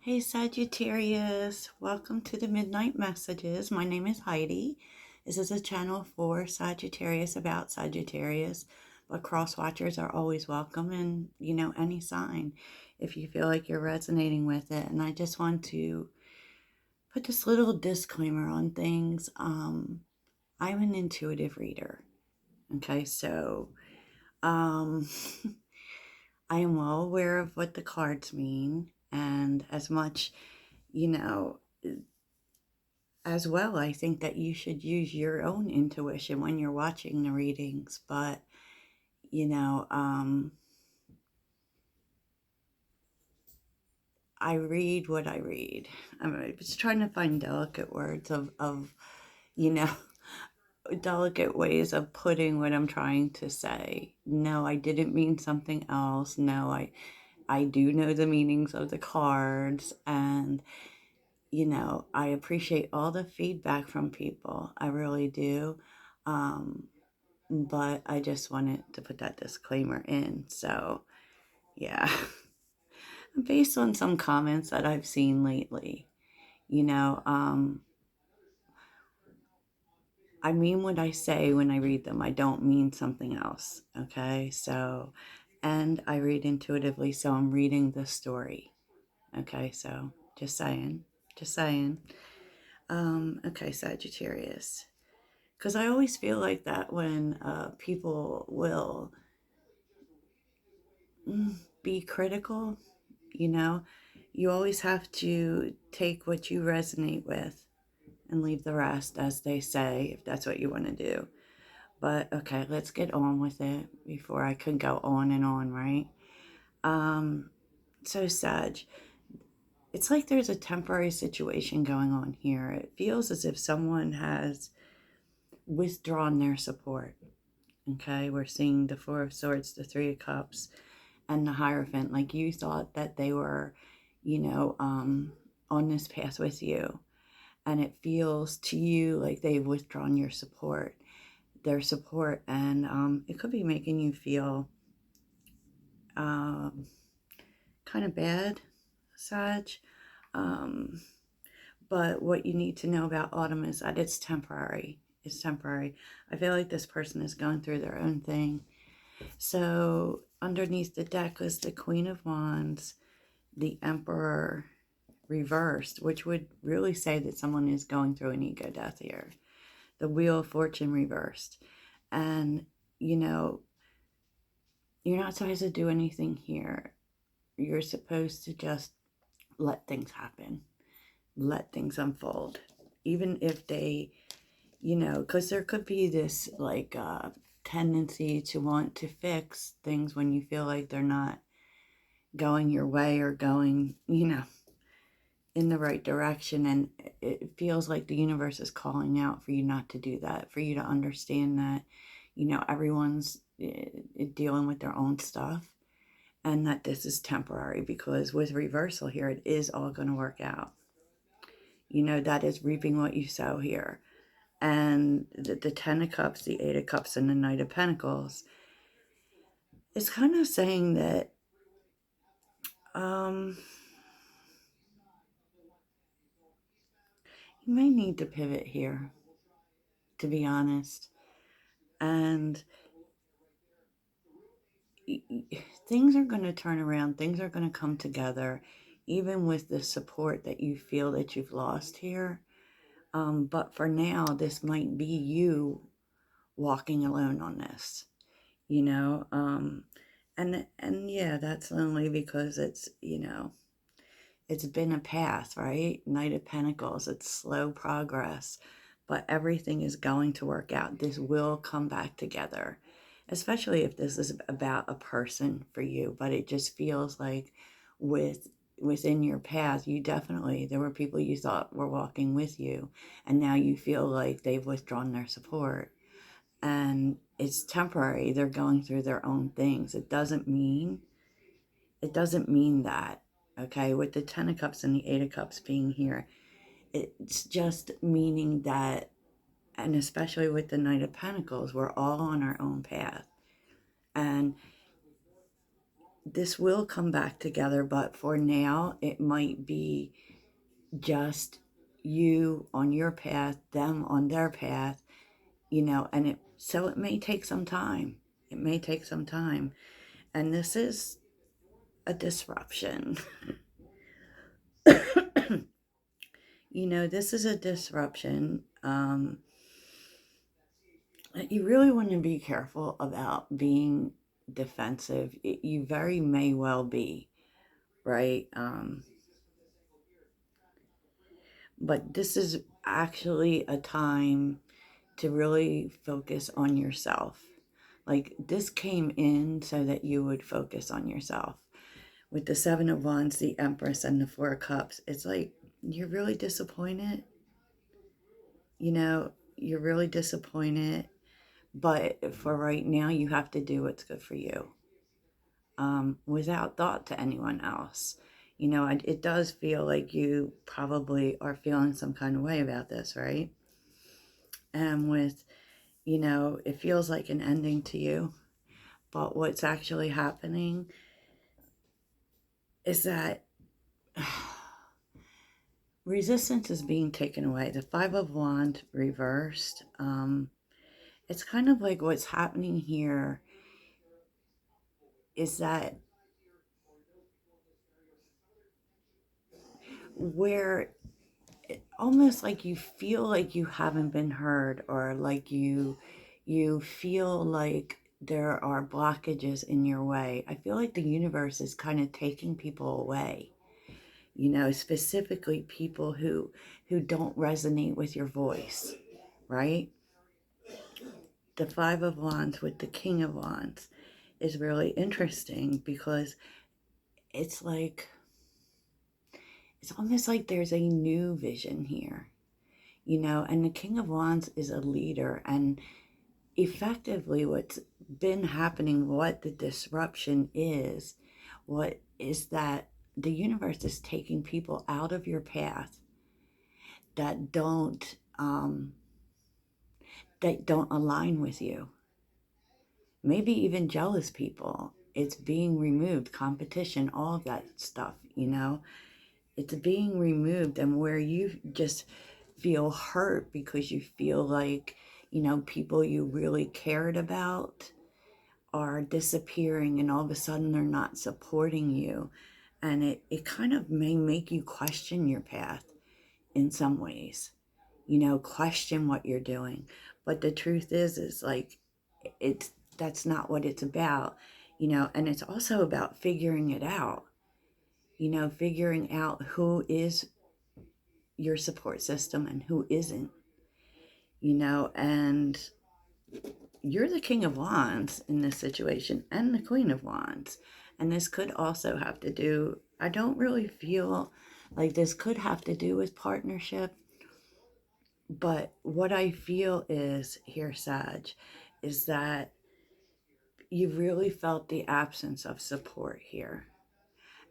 Hey Sagittarius, welcome to the Midnight Messages. My name is Heidi. This is a channel for Sagittarius about Sagittarius, but cross watchers are always welcome and any sign if you feel like you're resonating with it. And I just want to put this little disclaimer on things. I'm an intuitive reader. Okay, so um I am well aware of what the cards mean, and as much you know as well, I think that you should use your own intuition when you're watching the readings. But, you know, um, I read what I read. I'm just trying to find delicate words of you know, delicate ways of putting what I'm trying to say. No, I didn't mean something else. No, I do know the meanings of the cards, and I appreciate all the feedback from people. I really do. Um, but I just wanted to put that disclaimer in. So, yeah, based on some comments that I've seen lately, you know, um, I mean what I say when I read them. I don't mean something else. Okay. So, and I read intuitively. So I'm reading the story. Okay. So just saying, just saying. Okay. Sagittarius. Because I always feel like that when people will be critical, you know, you always have to take what you resonate with and leave the rest, as they say, if that's what you want to do. But okay, let's get on with it before I could go on and on, right? Um, so Sag, it's like there's a temporary situation going on here. It feels as if someone has withdrawn their support. Okay, we're seeing the Four of Swords, the Three of Cups, and the Hierophant. Like you thought that they were, you know, um, on this path with you. And it feels to you like they've withdrawn their support. And it could be making you feel um, kind of bad, Sag. Um, but what you need to know about autumn is that it's temporary. It's temporary. I feel like this person is going through their own thing. So underneath the deck was the Queen of Wands, the Emperor reversed, which would really say that someone is going through an ego death here. The Wheel of Fortune reversed. And, you know, you're not supposed to do anything here. You're supposed to just let things happen, let things unfold. Even if they, because there could be this like tendency to want to fix things when you feel like they're not going your way or going, in the right direction. And it feels like the universe is calling out for you not to do that, for you to understand that, everyone's dealing with their own stuff, and that this is temporary, because with reversal here, it is all going to work out. That is reaping what you sow here. And the Ten of Cups, the Eight of Cups, and the Knight of Pentacles is kind of saying that you may need to pivot here, to be honest. And things are going to turn around. Things are going to come together, even with the support that you feel that you've lost here. But for now, this might be you walking alone on this, you know. And yeah, that's lonely because it's been a path, right? Knight of Pentacles, it's slow progress, but everything is going to work out. This will come back together, especially if this is about a person for you. But it just feels like within your path, there were people you thought were walking with you, and now you feel like they've withdrawn their support. And it's temporary. They're going through their own things. It doesn't mean that, okay? With the Ten of Cups and the Eight of Cups being here, it's just meaning that, and especially with the Knight of Pentacles, we're all on our own path. And this will come back together, but for now, it might be just you on your path, them on their path, and so it may take some time. It may take some time. And this is a disruption. This is a disruption. You really want to be careful about being defensive. You very may well be, right? But this is actually a time to really focus on yourself. Like, this came in so that you would focus on yourself. With the Seven of Wands, the Empress, and the Four of Cups, it's like you're really disappointed. You're really disappointed. But for right now, you have to do what's good for you, without thought to anyone else. It does feel like you probably are feeling some kind of way about this, right? And it feels like an ending to you. But what's actually happening is that resistance is being taken away. The Five of Wands reversed. It's kind of like what's happening here is that where almost like you feel like you haven't been heard, or like you feel like there are blockages in your way. I feel like the universe is kind of taking people away, specifically people who don't resonate with your voice, right? The Five of Wands with the King of Wands is really interesting because it's almost like there's a new vision here, and the King of Wands is a leader. And effectively what's been happening, what the disruption is, what is that the universe is taking people out of your path that don't align with you. Maybe even jealous people. It's being removed, competition, all of that stuff, It's being removed, and where you just feel hurt because you feel like, people you really cared about are disappearing, and all of a sudden they're not supporting you. And it kind of may make you question your path in some ways, question what you're doing. But the truth is like, that's not what it's about, and it's also about figuring it out, figuring out who is your support system and who isn't, and you're the King of Wands in this situation and the Queen of Wands. And this could also have to do, I don't really feel like this could have to do with partnership. But what I feel is here, Sag, is that you really felt the absence of support here.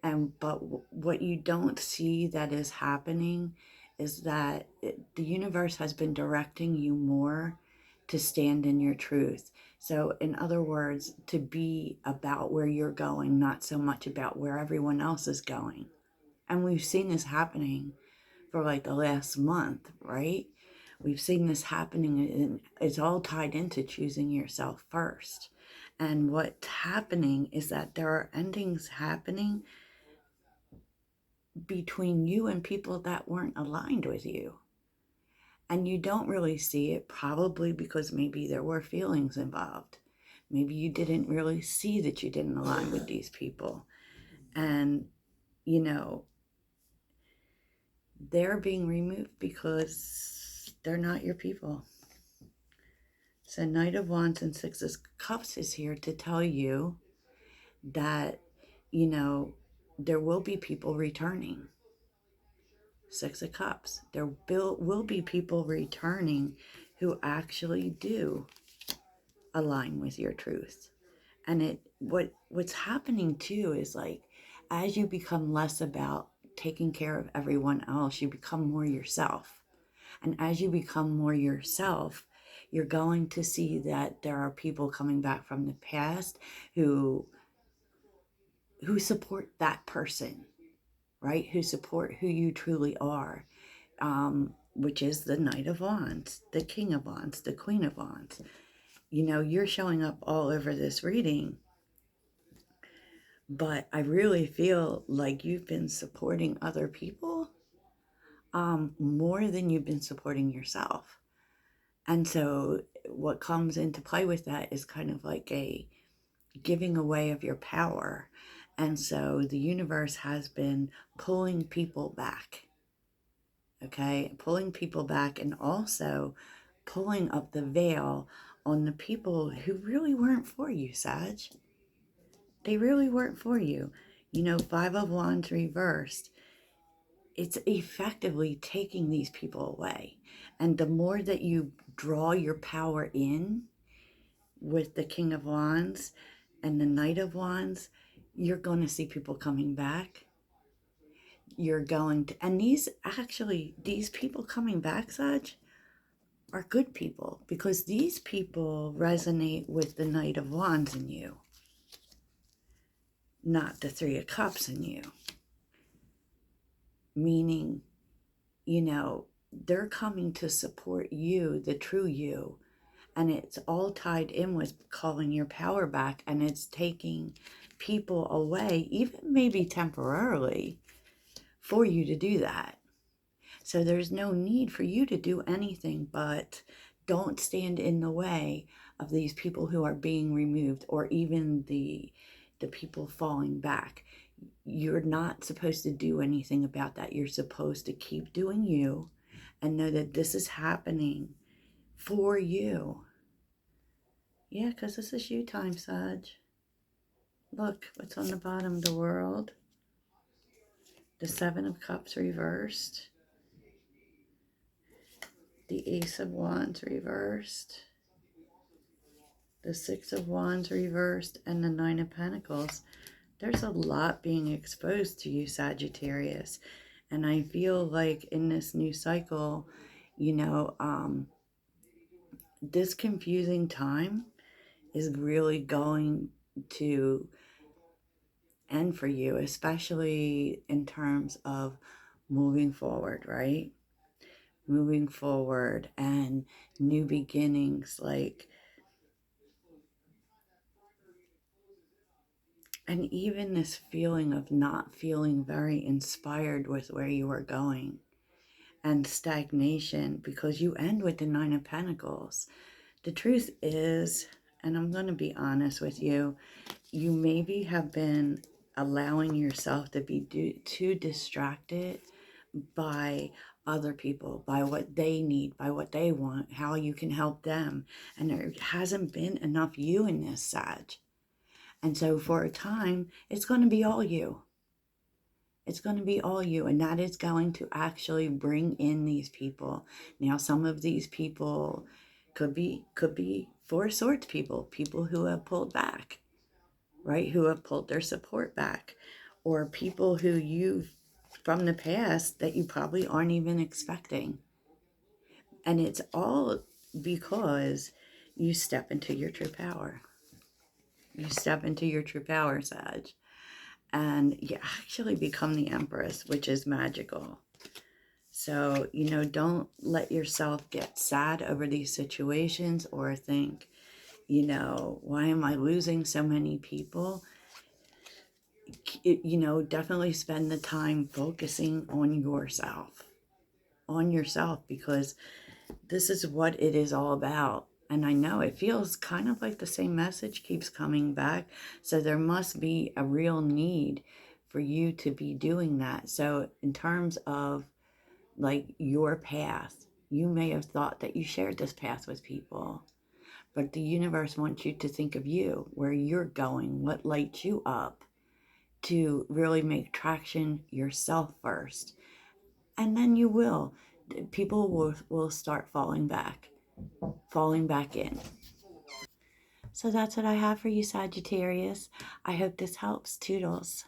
But what you don't see that is happening is that the universe has been directing you more to stand in your truth. So in other words, to be about where you're going, not so much about where everyone else is going. And we've seen this happening for like the last month, right? We've seen this happening, and it's all tied into choosing yourself first. And what's happening is that there are endings happening between you and people that weren't aligned with you. And you don't really see it, probably because maybe there were feelings involved. Maybe you didn't really see that you didn't align with these people. And, they're being removed because they're not your people. So Knight of Wands and Six of Cups is here to tell you that, there will be people returning. Six of Cups. There will be people returning who actually do align with your truth. And what's happening too is like, as you become less about taking care of everyone else, you become more yourself. And as you become more yourself, you're going to see that there are people coming back from the past who who support that person, right? Who support who you truly are, which is the Knight of Wands, the King of Wands, the Queen of Wands. You know, you're showing up all over this reading, but I really feel like you've been supporting other people more than you've been supporting yourself. And so what comes into play with that is kind of like a giving away of your power. And so the universe has been pulling people back, okay? Pulling people back, and also pulling up the veil on the people who really weren't for you, Sag. They really weren't for you. You know, Five of Wands reversed. It's effectively taking these people away. And the more that you draw your power in with the King of Wands and the Knight of Wands, you're going to see people coming back. You're going to, and these people coming back, Sag, are good people, because these people resonate with the Knight of Wands in you, not the Three of Cups in you. Meaning, you know, they're coming to support you, the true you. And it's all tied in with calling your power back, and it's taking people away, even maybe temporarily, for you to do that. So there's no need for you to do anything, but don't stand in the way of these people who are being removed, or even the people falling back. You're not supposed to do anything about that. You're supposed to keep doing you and know that this is happening for you. Yeah, because this is you time, Sag. Look, what's on the bottom of the World. The Seven of Cups reversed. The Ace of Wands reversed. The Six of Wands reversed. And the Nine of Pentacles. There's a lot being exposed to you, Sagittarius. And I feel like in this new cycle, you know, this confusing time is really going to end for you, especially in terms of moving forward, right? Moving forward and new beginnings, like, and even this feeling of not feeling very inspired with where you are going, and stagnation, because you end with the Nine of Pentacles. The truth is, and I'm going to be honest with you, you maybe have been allowing yourself to be too distracted by other people, by what they need, by what they want, how you can help them. And there hasn't been enough you in this, Sag. And so for a time, it's going to be all you. It's going to be all you, and that is going to actually bring in these people. Now, some of these people could be Four of Swords people who have pulled back, right? Who have pulled their support back, or people who you've from the past that you probably aren't even expecting. And it's all because you step into your true power. You step into your true power, Sag. And you actually become the Empress, which is magical. So, you know, don't let yourself get sad over these situations or think, you know, why am I losing so many people? You know, definitely spend the time focusing on yourself, because this is what it is all about. And I know it feels kind of like the same message keeps coming back. So there must be a real need for you to be doing that. So in terms of like your path, you may have thought that you shared this path with people, but the universe wants you to think of you, where you're going, what lights you up, to really make traction yourself first. And then you will. People will start falling back in. So that's what I have for you, Sagittarius. I hope this helps. Toodles.